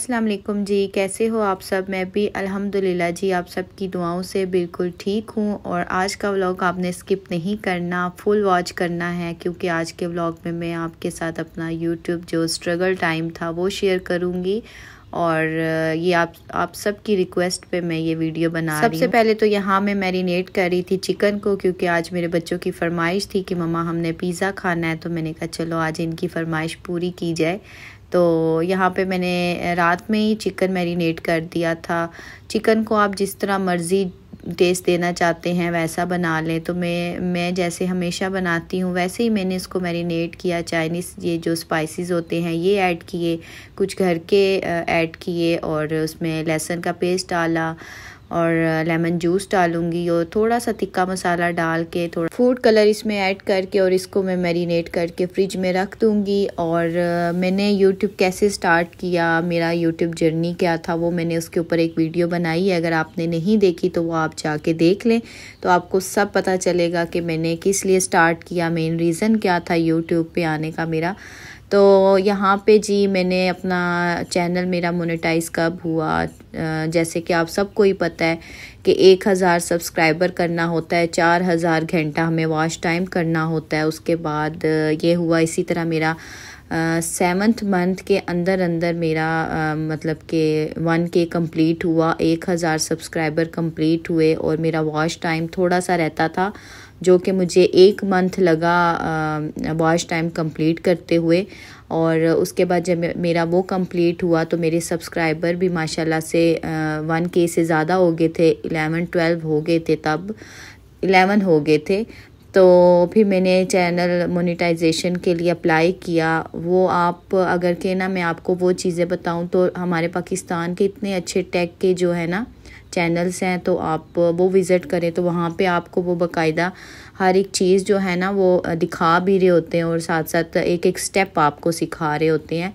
अस्सलाम वालेकुम जी, कैसे हो आप सब। मैं भी अल्हम्दुलिल्लाह जी आप सब की दुआओं से बिल्कुल ठीक हूँ। और आज का व्लॉग आपने स्किप नहीं करना, फुल वॉच करना है, क्योंकि आज के व्लॉग में मैं आपके साथ अपना यूट्यूब जो स्ट्रगल टाइम था वो शेयर करूँगी। और ये आप सब की रिक्वेस्ट पे मैं ये वीडियो बना रही हूँ। सबसे पहले तो यहाँ मैं मैरिनेट कर रही थी चिकन को, क्योंकि आज मेरे बच्चों की फरमाइश थी कि मम्मा हमने पिज़्ज़ा खाना है। तो मैंने कहा चलो आज इनकी फरमाइश पूरी की जाए। तो यहाँ पे मैंने रात में ही चिकन मैरिनेट कर दिया था। चिकन को आप जिस तरह मर्ज़ी टेस्ट देना चाहते हैं वैसा बना लें। तो मैं जैसे हमेशा बनाती हूँ वैसे ही मैंने इसको मैरिनेट किया। चाइनीज़ ये जो स्पाइसेस होते हैं ये ऐड किए, कुछ घर के ऐड किए, और उसमें लहसुन का पेस्ट डाला और लेमन जूस डालूंगी, और थोड़ा सा तिक्का मसाला डाल के थोड़ा फूड कलर इसमें ऐड करके और इसको मैं मैरिनेट करके फ्रिज में रख दूंगी। और मैंने यूट्यूब कैसे स्टार्ट किया, मेरा यूट्यूब जर्नी क्या था, वो मैंने उसके ऊपर एक वीडियो बनाई है। अगर आपने नहीं देखी तो वो आप जाके देख लें, तो आपको सब पता चलेगा कि मैंने किस लिए स्टार्ट किया, मेन रीज़न क्या था यूट्यूब पे आने का मेरा। तो यहाँ पे जी मैंने अपना चैनल मेरा मोनेटाइज कब हुआ, जैसे कि आप सबको ही पता है कि 1000 सब्सक्राइबर करना होता है, 4000 घंटा हमें वॉच टाइम करना होता है। उसके बाद ये हुआ। इसी तरह मेरा 7th मंथ के अंदर अंदर मेरा मतलब कि 1K कंप्लीट हुआ, 1000 सब्सक्राइबर कंप्लीट हुए, और मेरा वॉच टाइम थोड़ा सा रहता था, जो कि मुझे 1 मंथ लगा वॉच टाइम कंप्लीट करते हुए। और उसके बाद जब मेरा वो कंप्लीट हुआ तो मेरे सब्सक्राइबर भी माशाल्लाह से 1K से ज़्यादा हो गए थे, 11-12 हो गए थे, तब 11 हो गए थे। तो फिर मैंने चैनल मोनेटाइजेशन के लिए अप्लाई किया। वो आप अगर के ना मैं आपको वो चीज़ें बताऊं तो हमारे पाकिस्तान के इतने अच्छे टेक के जो है ना चैनल्स हैं, तो आप वो विज़िट करें तो वहाँ पे आपको वो बाकायदा हर एक चीज़ जो है ना वो दिखा भी रहे होते हैं, और साथ साथ एक एक स्टेप आपको सिखा रहे होते हैं।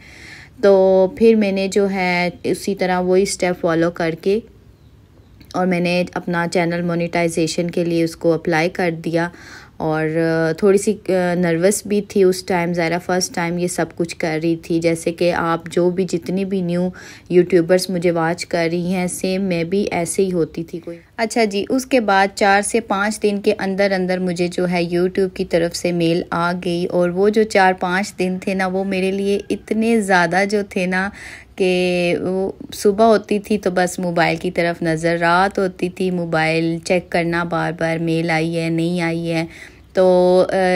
तो फिर मैंने जो है उसी तरह वही स्टेप फॉलो करके और मैंने अपना चैनल मोनेटाइजेशन के लिए उसको अप्लाई कर दिया। और थोड़ी सी नर्वस भी थी उस टाइम, ज़रा फर्स्ट टाइम ये सब कुछ कर रही थी। जैसे कि आप जो भी जितनी भी न्यू यूट्यूबर्स मुझे वॉच कर रही हैं, सेम मैं भी ऐसे ही होती थी कोई। अच्छा जी, उसके बाद 4 से 5 दिन के अंदर अंदर मुझे जो है यूट्यूब की तरफ से मेल आ गई। और वो जो 4-5 दिन थे ना, वो मेरे लिए इतने ज़्यादा जो थे ना कि वो सुबह होती थी तो बस मोबाइल की तरफ नज़र, रात होती थी मोबाइल चेक करना बार बार, मेल आई है नहीं आई है। तो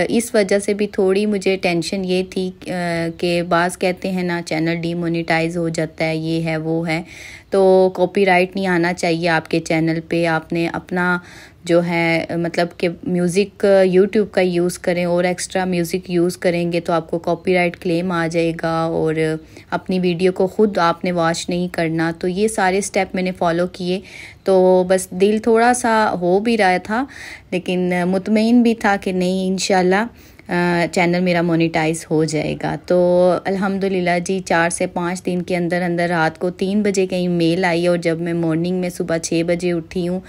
इस वजह से भी थोड़ी मुझे टेंशन ये थी कि बाज़ कहते हैं ना चैनल डीमोनेटाइज हो जाता है, ये है वो है, तो कॉपीराइट नहीं आना चाहिए आपके चैनल पे। आपने अपना जो है मतलब कि म्यूज़िक यूट्यूब का यूज़ करें, और एक्स्ट्रा म्यूज़िक यूज़ करेंगे तो आपको कॉपीराइट क्लेम आ जाएगा, और अपनी वीडियो को ख़ुद आपने वॉच नहीं करना। तो ये सारे स्टेप मैंने फ़ॉलो किए। तो बस दिल थोड़ा सा हो भी रहा था, लेकिन मुतमईन भी था कि नहीं इंशाल्लाह चैनल मेरा मोनेटाइज हो जाएगा। तो अल्हम्दुलिल्लाह जी 4 से 5 दिन के अंदर अंदर रात को 3 बजे कहीं मेल आई, और जब मैं मॉर्निंग में सुबह 6 बजे उठी हूँ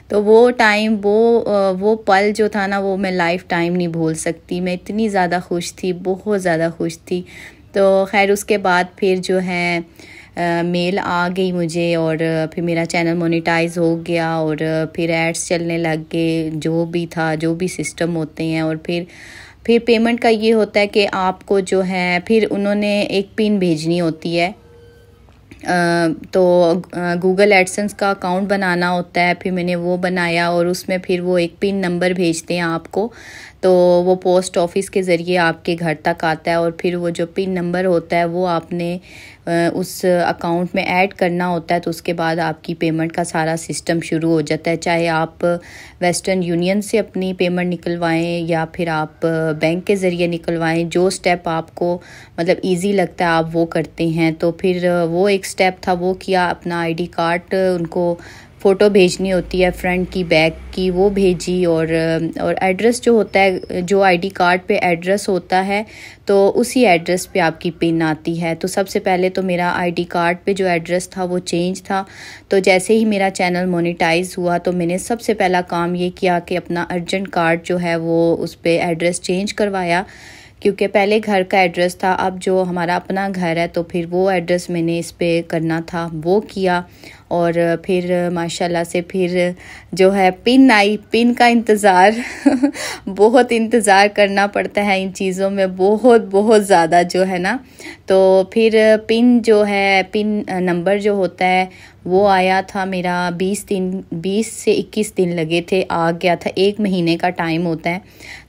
तो वो टाइम वो पल जो था ना, वो मैं लाइफ टाइम नहीं भूल सकती। मैं इतनी ज़्यादा खुश थी, बहुत ज़्यादा खुश थी। तो खैर उसके बाद फिर जो है मेल आ गई मुझे, और फिर मेरा चैनल मोनेटाइज हो गया, और फिर एड्स चलने लग गए, जो भी था, जो भी सिस्टम होते हैं। और फिर पेमेंट का ये होता है कि आपको जो है फिर उन्होंने एक पिन भेजनी होती है, तो गूगल एडसेंस का अकाउंट बनाना होता है। फिर मैंने वो बनाया, और उसमें फिर वो एक पिन नंबर भेजते हैं आपको, तो वो पोस्ट ऑफिस के ज़रिए आपके घर तक आता है। और फिर वो जो पिन नंबर होता है वो आपने उस अकाउंट में ऐड करना होता है। तो उसके बाद आपकी पेमेंट का सारा सिस्टम शुरू हो जाता है, चाहे आप वेस्टर्न यूनियन से अपनी पेमेंट निकलवाएं या फिर आप बैंक के ज़रिए निकलवाएं। जो स्टेप आपको मतलब इजी लगता है आप वो करते हैं। तो फिर वो एक स्टेप था, वो किया। अपना आईडी कार्ड उनको फ़ोटो भेजनी होती है, फ्रंट की बैक की, वो भेजी। और एड्रेस जो होता है, जो आईडी कार्ड पे एड्रेस होता है, तो उसी एड्रेस पे आपकी पिन आती है। तो सबसे पहले तो मेरा आईडी कार्ड पे जो एड्रेस था वो चेंज था। तो जैसे ही मेरा चैनल मोनेटाइज हुआ तो मैंने सबसे पहला काम ये किया कि अपना अर्जेंट कार्ड जो है वो उस पर एड्रेस चेंज करवाया, क्योंकि पहले घर का एड्रेस था, अब जो हमारा अपना घर है तो फिर वो एड्रेस मैंने इस पे करना था, वो किया। और फिर माशाल्लाह से फिर जो है पिन आई, पिन का इंतज़ार बहुत इंतज़ार करना पड़ता है इन चीज़ों में, बहुत बहुत ज़्यादा जो है ना। तो फिर पिन जो है, पिन नंबर जो होता है वो आया था मेरा 20 से 21 दिन लगे थे, आ गया था, 1 महीने का टाइम होता है।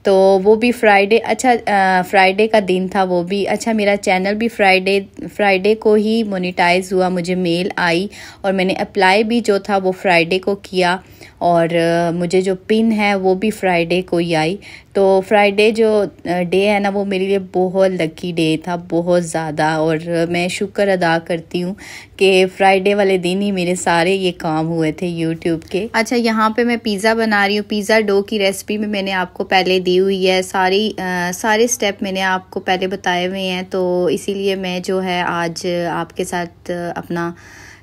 तो वो भी फ्राइडे, अच्छा फ्राइडे का दिन था वो भी। अच्छा मेरा चैनल भी फ्राइडे को ही मोनेटाइज हुआ, मुझे मेल आई और मैंने अप्लाई भी जो था वो फ्राइडे को किया। और मुझे जो पिन है वो भी फ्राइडे को ही आई। तो फ्राइडे जो डे है ना वो मेरे लिए बहुत लकी डे था, बहुत ज़्यादा। और मैं शुक्र अदा करती हूँ कि फ्राइडे वाले दिन ही मेरे सारे ये काम हुए थे यूट्यूब के। अच्छा यहाँ पे मैं पिज़्ज़ा बना रही हूँ। पिज़्ज़ा डो की रेसिपी में मैंने आपको पहले दी हुई है, सारे स्टेप मैंने आपको पहले बताए हुए हैं। तो इसीलिए मैं जो है आज आपके साथ अपना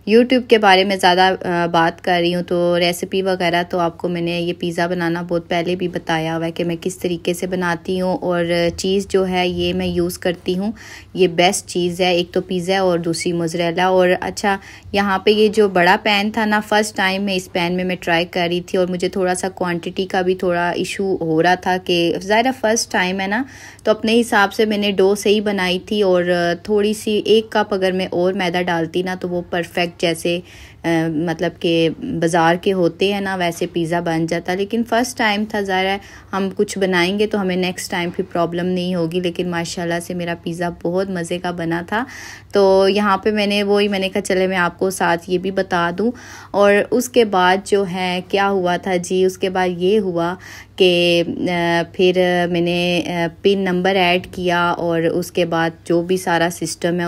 यूट्यूब के बारे में ज़्यादा बात कर रही हूँ। तो रेसिपी वगैरह तो आपको मैंने ये पिज़्ज़ा बनाना बहुत पहले भी बताया हुआ है कि मैं किस तरीके से बनाती हूँ। और चीज़ जो है ये मैं यूज़ करती हूँ, ये बेस्ट चीज़ है, एक तो पिज़्ज़ा और दूसरी मोज़रेला। और अच्छा यहाँ पे ये जो बड़ा पैन था ना, फ़र्स्ट टाइम मैं इस पैन में मैं ट्राई कर रही थी और मुझे थोड़ा सा क्वांटिटी का भी थोड़ा इशू हो रहा था कि ज़ाहिर फ़र्स्ट टाइम है ना, तो अपने हिसाब से मैंने डो सही बनाई थी। और थोड़ी सी 1 कप अगर मैं और मैदा डालती ना तो वो परफेक्ट जैसे मतलब कि बाज़ार के होते हैं ना वैसे पिज़्ज़ा बन जाता। लेकिन फ़र्स्ट टाइम था, ज़ाहिर है हम कुछ बनाएंगे तो हमें नेक्स्ट टाइम फिर प्रॉब्लम नहीं होगी। लेकिन माशाल्लाह से मेरा पिज़्ज़ा बहुत मज़े का बना था। तो यहाँ पे मैंने कहा चले मैं आपको साथ ये भी बता दूँ। और उसके बाद जो है क्या हुआ था जी, उसके बाद ये हुआ कि फिर मैंने पिन नंबर ऐड किया और उसके बाद जो भी सारा सिस्टम है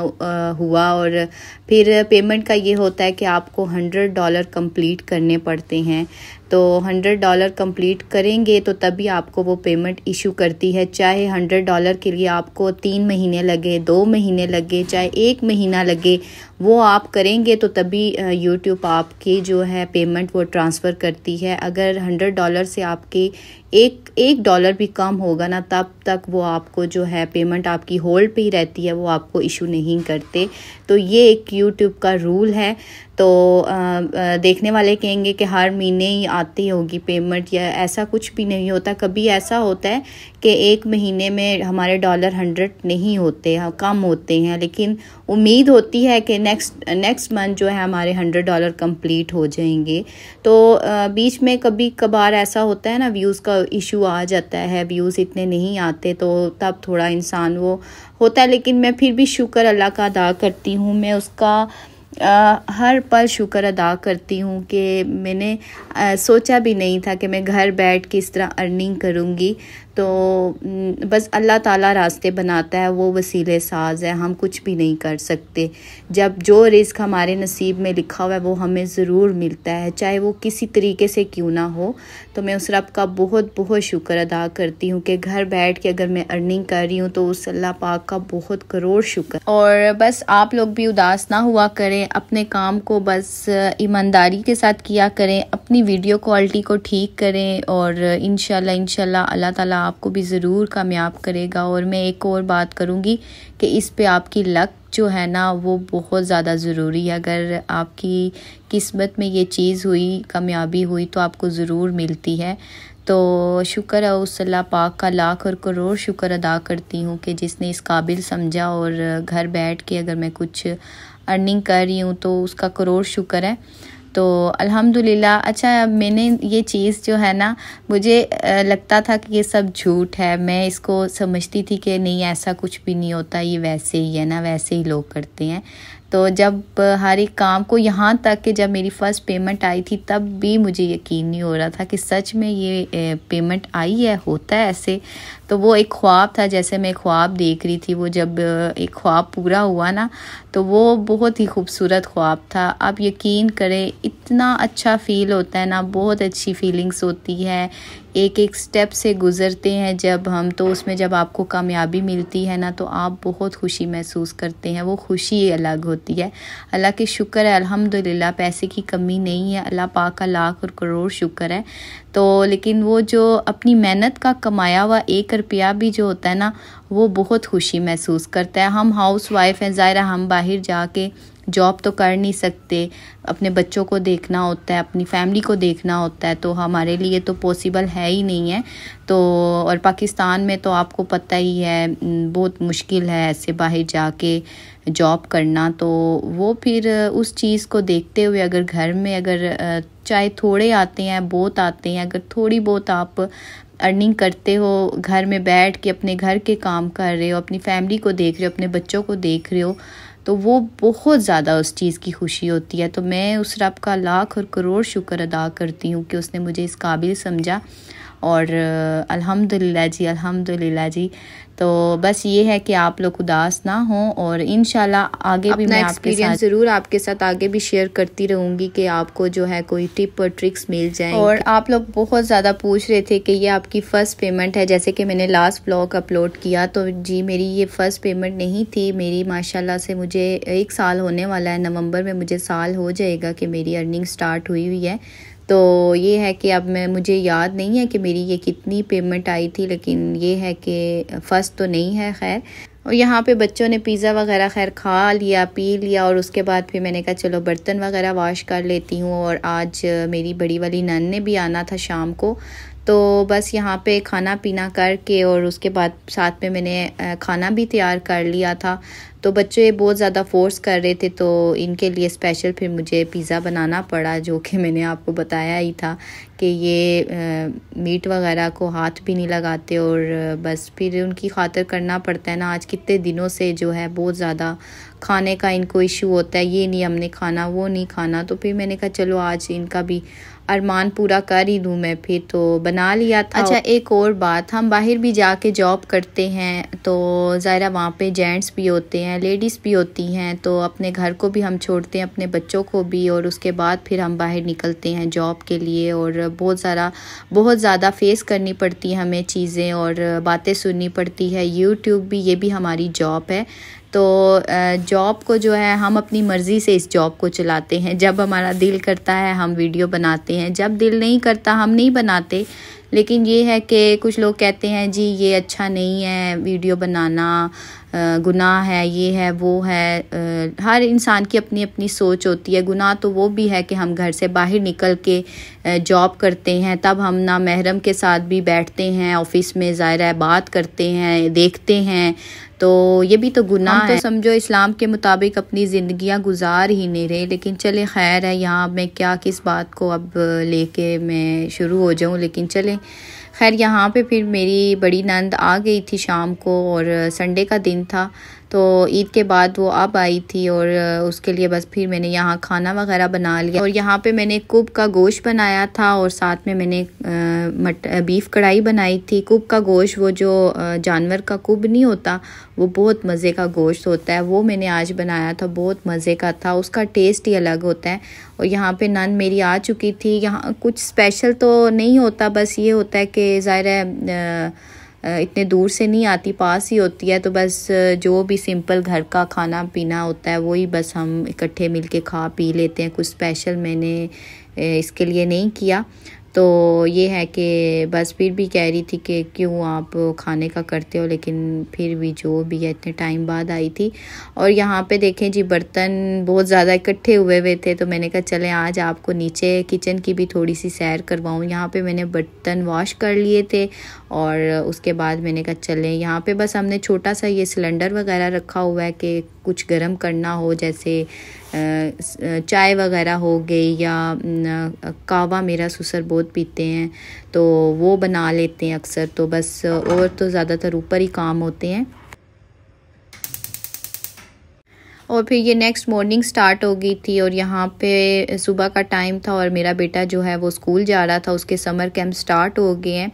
हुआ। और फिर पेमेंट का ये होता है कि आपको $100 कंप्लीट करने पड़ते हैं। तो $100 कंप्लीट करेंगे तो तभी आपको वो पेमेंट इशू करती है। चाहे $100 के लिए आपको 3 महीने लगे, 2 महीने लगे, चाहे 1 महीना लगे, वो आप करेंगे तो तभी यूट्यूब आपकी जो है पेमेंट वो ट्रांसफ़र करती है। अगर $100 से आपके एक डॉलर भी कम होगा ना, तब तक वो आपको जो है पेमेंट आपकी होल्ड पे ही रहती है, वो आपको इशू नहीं करते। तो ये एक यूट्यूब का रूल है। तो देखने वाले कहेंगे कि हर महीने ही आती होगी पेमेंट, या ऐसा कुछ भी नहीं होता। कभी ऐसा होता है कि 1 महीने में हमारे $100 नहीं होते, कम होते हैं, लेकिन उम्मीद होती है कि नेक्स्ट मंथ जो है हमारे $100 कंप्लीट हो जाएंगे। तो बीच में कभी कभार ऐसा होता है ना, व्यूज़ का इशू आ जाता है, व्यूज़ इतने नहीं आते, तो तब थोड़ा इंसान वो होता है। लेकिन मैं फिर भी शुक्र अल्लाह का अदा करती हूँ, मैं उसका हर पल शुक्र अदा करती हूँ कि मैंने सोचा भी नहीं था कि मैं घर बैठ के इस तरह अर्निंग करूँगी। तो बस अल्लाह ताला रास्ते बनाता है, वो वसीले साज है, हम कुछ भी नहीं कर सकते। जब जो रिस्क हमारे नसीब में लिखा हुआ है वो हमें ज़रूर मिलता है, चाहे वो किसी तरीके से क्यों ना हो। तो मैं उस रब का बहुत बहुत शुक्र अदा करती हूँ कि घर बैठ के अगर मैं अर्निंग कर रही हूँ तो उस अल्लाह पाक का बहुत करोड़ शुक्र। और बस आप लोग भी उदास ना हुआ करें, अपने काम को बस ईमानदारी के साथ किया करें, अपनी वीडियो क्वालिटी को ठीक करें और इंशाल्लाह अल्लाह ताला आपको भी ज़रूर कामयाब करेगा। और मैं एक और बात करूँगी कि इस पे आपकी लक जो है ना वो बहुत ज़्यादा ज़रूरी है। अगर आपकी किस्मत में ये चीज़ हुई, कामयाबी हुई, तो आपको ज़रूर मिलती है। तो शुक्र है उस अल्लाह पाक का, लाख और करोड़ शुक्र अदा करती हूँ कि जिसने इस काबिल समझा। और घर बैठ के अगर मैं कुछ अर्निंग कर रही हूँ तो उसका करोड़ शुक्र है। तो अल्हम्दुलिल्लाह। अच्छा मैंने ये चीज़ जो है ना, मुझे लगता था कि ये सब झूठ है, मैं इसको समझती थी कि नहीं ऐसा कुछ भी नहीं होता, ये वैसे ही है ना, वैसे ही लोग करते हैं। तो जब हर एक काम को, यहाँ तक कि जब मेरी फ़र्स्ट पेमेंट आई थी तब भी मुझे यकीन नहीं हो रहा था कि सच में ये पेमेंट आई है, होता है ऐसे। तो वो एक ख्वाब था, जैसे मैं ख्वाब देख रही थी, वो जब एक ख्वाब पूरा हुआ ना तो वो बहुत ही खूबसूरत ख्वाब था। आप यकीन करें इतना अच्छा फ़ील होता है ना, बहुत अच्छी फीलिंग्स होती है। एक एक स्टेप से गुज़रते हैं जब हम, तो उसमें जब आपको कामयाबी मिलती है ना तो आप बहुत खुशी महसूस करते हैं, वो खुशी अलग होती है। अल्लाह के शुक्र है अल्हम्दुलिल्लाह, पैसे की कमी नहीं है, अल्लाह पाक का लाख और करोड़ शुक्र है। तो लेकिन वो जो अपनी मेहनत का कमाया हुआ 1 रुपया भी जो होता है ना वो बहुत खुशी महसूस करता है। हम हाउस वाइफ हैं, ज़ाहिर है हम बाहर जाके जॉब तो कर नहीं सकते, अपने बच्चों को देखना होता है, अपनी फैमिली को देखना होता है, तो हमारे लिए तो पॉसिबल है ही नहीं है। तो और पाकिस्तान में तो आपको पता ही है बहुत मुश्किल है ऐसे बाहर जाके जॉब करना। तो वो फिर उस चीज़ को देखते हुए अगर घर में अगर चाहे थोड़े आते हैं बहुत आते हैं, अगर थोड़ी बहुत आप अर्निंग करते हो, घर में बैठ के अपने घर के काम कर रहे हो, अपनी फैमिली को देख रहे हो, अपने बच्चों को देख रहे हो, तो वो बहुत ज़्यादा उस चीज़ की खुशी होती है। तो मैं उस रब का लाख और करोड़ शुक्र अदा करती हूँ कि उसने मुझे इस काबिल समझा। और अल्हम्दुलिल्लाह जी, अल्हम्दुलिल्लाह जी। तो बस ये है कि आप लोग उदास ना हों और इंशाल्लाह आगे भी मैं आपके साथ ज़रूर आपके साथ आगे भी शेयर करती रहूँगी कि आपको जो है कोई टिप और ट्रिक्स मिल जाएं। और आप लोग बहुत ज़्यादा पूछ रहे थे कि ये आपकी फ़र्स्ट पेमेंट है, जैसे कि मैंने लास्ट ब्लॉग अपलोड किया। तो जी मेरी ये फ़र्स्ट पेमेंट नहीं थी, मेरी माशाल्लाह से मुझे 1 साल होने वाला है, नवंबर में मुझे साल हो जाएगा कि मेरी अर्निंग स्टार्ट हुई है। तो ये है कि अब मुझे याद नहीं है कि मेरी ये कितनी पेमेंट आई थी, लेकिन ये है कि फ़र्स्ट तो नहीं है खैर। और यहाँ पे बच्चों ने पिज़्ज़ा वगैरह खैर खा लिया, पी लिया, और उसके बाद फिर मैंने कहा चलो बर्तन वगैरह वॉश कर लेती हूँ। और आज मेरी बड़ी वाली नन ने भी आना था शाम को, तो बस यहाँ पे खाना पीना करके और उसके बाद साथ में मैंने खाना भी तैयार कर लिया था। तो बच्चे बहुत ज़्यादा फोर्स कर रहे थे, तो इनके लिए स्पेशल फिर मुझे पिज़्ज़ा बनाना पड़ा, जो कि मैंने आपको बताया ही था कि ये मीट वगैरह को हाथ भी नहीं लगाते, और बस फिर उनकी खातिर करना पड़ता है ना। आज कितने दिनों से जो है बहुत ज़्यादा खाने का इनको इशू होता है, ये नहीं हमने खाना वो नहीं खाना। तो फिर मैंने कहा चलो आज इनका भी अरमान पूरा कर ही दूँ मैं, फिर तो बना लिया था। अच्छा एक और बात, हम बाहर भी जाके जॉब करते हैं तो ज़ाहिर वहाँ पे जेंट्स भी होते हैं, लेडीज़ भी होती हैं, तो अपने घर को भी हम छोड़ते हैं, अपने बच्चों को भी, और उसके बाद फिर हम बाहर निकलते हैं जॉब के लिए। और बहुत ज़्यादा फेस करनी पड़ती है हमें चीज़ें और बातें सुननी पड़ती है। यूट्यूब भी, ये भी हमारी जॉब है। तो जॉब को जो है हम अपनी मर्ज़ी से इस जॉब को चलाते हैं, जब हमारा दिल करता है हम वीडियो बनाते हैं, जब दिल नहीं करता हम नहीं बनाते। लेकिन ये है कि कुछ लोग कहते हैं जी ये अच्छा नहीं है वीडियो बनाना, गुनाह है, ये है वो है। हर इंसान की अपनी अपनी सोच होती है। गुनाह तो वो भी है कि हम घर से बाहर निकल के जॉब करते हैं, तब हम ना महरम के साथ भी बैठते हैं ऑफिस में, ज़ाहिर है बात करते हैं, देखते हैं, तो ये भी तो गुनाह है। तो समझो इस्लाम के मुताबिक अपनी ज़िंदगियां गुजार ही नहीं रहे। लेकिन चले खैर है, यहाँ मैं क्या किस बात को अब लेके मैं शुरू हो जाऊँ, लेकिन चले खैर। यहाँ पे फिर मेरी बड़ी नंद आ गई थी शाम को, और संडे का दिन था, तो ईद के बाद वो अब आई थी, और उसके लिए बस फिर मैंने यहाँ खाना वगैरह बना लिया। और यहाँ पे मैंने कुब का गोश्त बनाया था, और साथ में मैंने बीफ कढ़ाई बनाई थी। कुब का गोश्त, वो जो जानवर का कुब नहीं होता, वो बहुत मज़े का गोश्त होता है, वो मैंने आज बनाया था, बहुत मज़े का था, उसका टेस्ट ही अलग होता है। और यहाँ पे नन मेरी आ चुकी थी। यहाँ कुछ स्पेशल तो नहीं होता, बस ये होता है कि ज़ाहिर है इतने दूर से नहीं आती, पास ही होती है, तो बस जो भी सिंपल घर का खाना पीना होता है वही बस हम इकट्ठे मिलके खा पी लेते हैं। कुछ स्पेशल मैंने इसके लिए नहीं किया। तो ये है कि बस फिर भी कह रही थी कि क्यों आप खाने का करते हो, लेकिन फिर भी जो भी है इतने टाइम बाद आई थी। और यहाँ पे देखें जी बर्तन बहुत ज़्यादा इकट्ठे हुए थे, तो मैंने कहा चलें आज आपको नीचे किचन की भी थोड़ी सी सैर करवाऊँ। यहाँ पे मैंने बर्तन वॉश कर लिए थे, और उसके बाद मैंने कहा चलें यहाँ पे बस हमने छोटा सा ये सिलेंडर वगैरह रखा हुआ है कि कुछ गर्म करना हो, जैसे चाय वगैरह हो गई, या कहवा मेरा ससुर बहुत पीते हैं तो वो बना लेते हैं अक्सर। तो बस और तो ज़्यादातर ऊपर ही काम होते हैं। और फिर ये नेक्स्ट मॉर्निंग स्टार्ट हो गई थी, और यहाँ पे सुबह का टाइम था, और मेरा बेटा जो है वो स्कूल जा रहा था, उसके समर कैंप स्टार्ट हो गए हैं।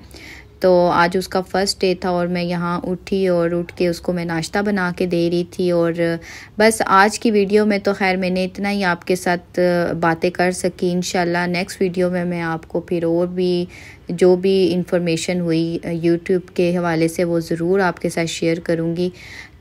तो आज उसका फ़र्स्ट डे था, और मैं यहाँ उठी और उठ के उसको मैं नाश्ता बना के दे रही थी। और बस आज की वीडियो में तो खैर मैंने इतना ही आपके साथ बातें कर सकी। इंशाल्लाह नेक्स्ट वीडियो में मैं आपको फिर और भी जो भी इंफॉर्मेशन हुई यूट्यूब के हवाले से वो ज़रूर आपके साथ शेयर करूँगी।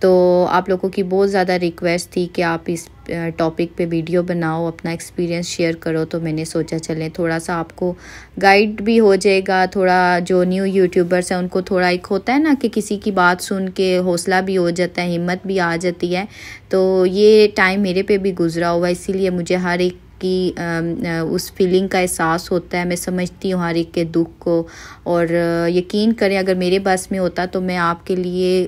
तो आप लोगों की बहुत ज़्यादा रिक्वेस्ट थी कि आप इस टॉपिक पे वीडियो बनाओ, अपना एक्सपीरियंस शेयर करो, तो मैंने सोचा चलें थोड़ा सा आपको गाइड भी हो जाएगा। थोड़ा जो न्यू यूट्यूबर्स हैं उनको थोड़ा एक होता है ना कि किसी की बात सुन के हौसला भी हो जाता है, हिम्मत भी आ जाती है। तो ये टाइम मेरे पे भी गुजरा हुआ, इसीलिए मुझे हर एक की उस फीलिंग का एहसास होता है। मैं समझती हूँ हर एक के दुख को, और यकीन करें अगर मेरे बस में होता तो मैं आपके लिए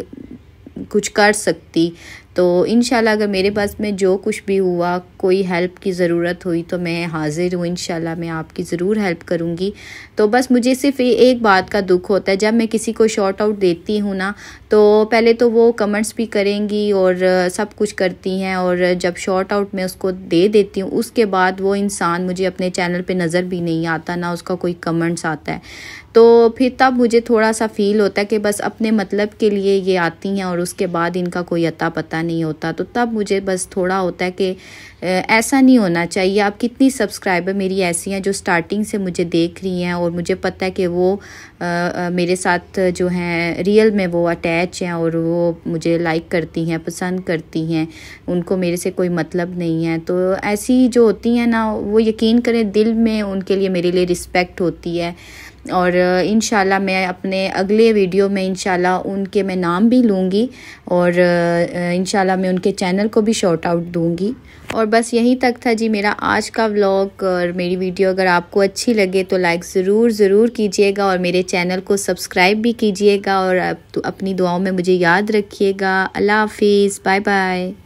कुछ कर सकती। तो इंशाल्लाह अगर मेरे पास में जो कुछ भी हुआ, कोई हेल्प की ज़रूरत हुई तो मैं हाज़िर हूँ, इंशाल्लाह मैं आपकी ज़रूर हेल्प करूँगी। तो बस मुझे सिर्फ एक बात का दुख होता है, जब मैं किसी को शॉर्ट आउट देती हूँ ना, तो पहले तो वो कमेंट्स भी करेंगी और सब कुछ करती हैं, और जब शॉर्ट आउट मैं उसको दे देती हूँ उसके बाद वो इंसान मुझे अपने चैनल पे नज़र भी नहीं आता, ना उसका कोई कमेंट्स आता है। तो फिर तब मुझे थोड़ा सा फ़ील होता है कि बस अपने मतलब के लिए ये आती हैं और उसके बाद इनका कोई अता पता नहीं होता। तो तब मुझे बस थोड़ा होता है कि ऐसा नहीं होना चाहिए। आप कितनी सब्सक्राइबर मेरी ऐसी हैं जो स्टार्टिंग से मुझे देख रही हैं और मुझे पता है कि वो मेरे साथ जो हैं रियल में वो अटैच हैं और वो मुझे लाइक करती हैं, पसंद करती हैं, उनको मेरे से कोई मतलब नहीं है। तो ऐसी जो होती हैं ना, वो यकीन करें दिल में उनके लिए मेरे लिए रिस्पेक्ट होती है। और इंशाल्लाह मैं अपने अगले वीडियो में इंशाल्लाह उनके मैं नाम भी लूँगी, और इंशाल्लाह मैं उनके चैनल को भी शॉर्ट आउट दूँगी। और बस यहीं तक था जी मेरा आज का व्लॉग। और मेरी वीडियो अगर आपको अच्छी लगे तो लाइक ज़रूर कीजिएगा, और मेरे चैनल को सब्सक्राइब भी कीजिएगा, और अपनी दुआओं में मुझे याद रखिएगा। अल्लाह हाफिज़, बाय बाय।